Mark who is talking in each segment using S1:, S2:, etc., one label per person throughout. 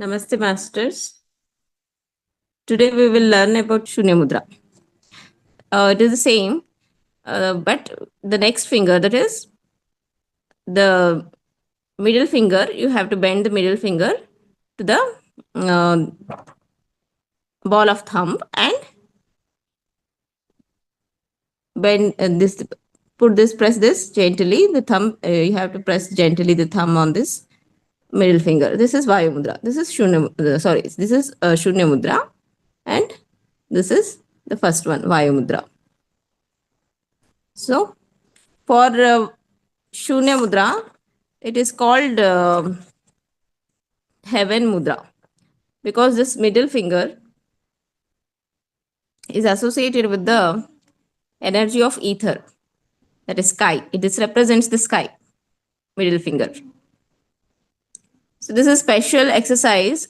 S1: Namaste, Masters. Today we will learn about Shunya Mudra. It is the same, but the next finger, that is the middle finger, you have to bend the middle finger to the uh, ball of thumb and bend this. Put this, press this gently. The thumb, you have to press gently the thumb on this middle finger. This is Vayu Mudra. This is Shunya. This is Shunya Mudra, and this is the first one, Vayu Mudra. So, for Shunya Mudra, it is called Heaven Mudra because this middle finger is associated with the energy of ether, that is sky. It represents the sky, middle finger. So, this is special exercise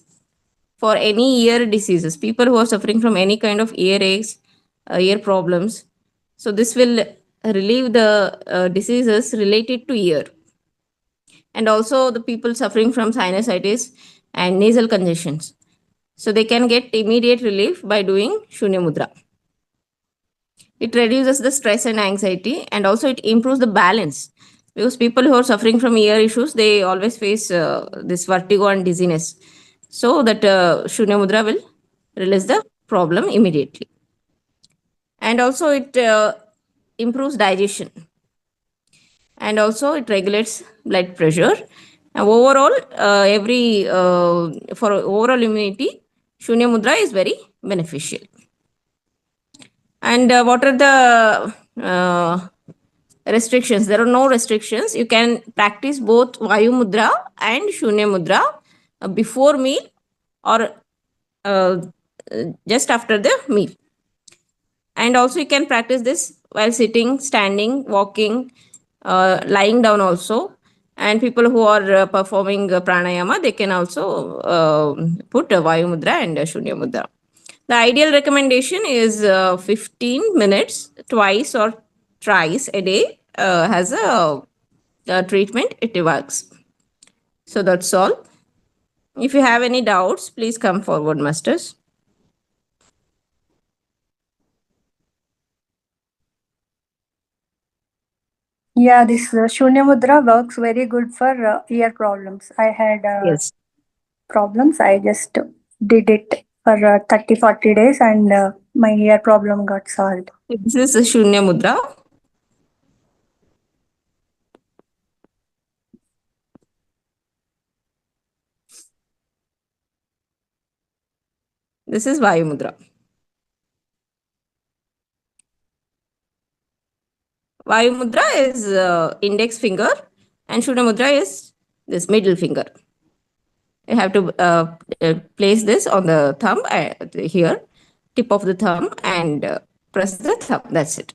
S1: for any ear diseases, people who are suffering from any kind of earaches, ear problems. So, this will relieve the diseases related to ear. And also the people suffering from sinusitis and nasal congestions. So they can get immediate relief by doing Shunya Mudra. It reduces the stress and anxiety, and also it improves the balance, because people who are suffering from ear issues, they always face this vertigo and dizziness. So that Shunya Mudra will release the problem immediately. And also it improves digestion. And also it regulates blood pressure. And overall, for overall immunity, Shunya Mudra is very beneficial. And what are the restrictions? There are no restrictions. You can practice both Vayu Mudra and Shunya Mudra before meal or just after the meal. And also you can practice this while sitting, standing, walking, lying down also. And people who are performing pranayama, they can also put Vayu Mudra and Shunya Mudra. The ideal recommendation is 15 minutes twice or thrice a day has a treatment. It works. So that's all. If you have any doubts, please come forward, Masters.
S2: Yeah, this Shunya Mudra works very good for ear problems. I had
S1: Yes.
S2: problems. I just did it for 30-40 days and my ear problem got solved.
S1: This is Shunya Mudra. This is Vayu Mudra. Vayu Mudra is index finger and Shunya Mudra is this middle finger. You have to place this on the thumb here, tip of the thumb, and press the thumb. That's it.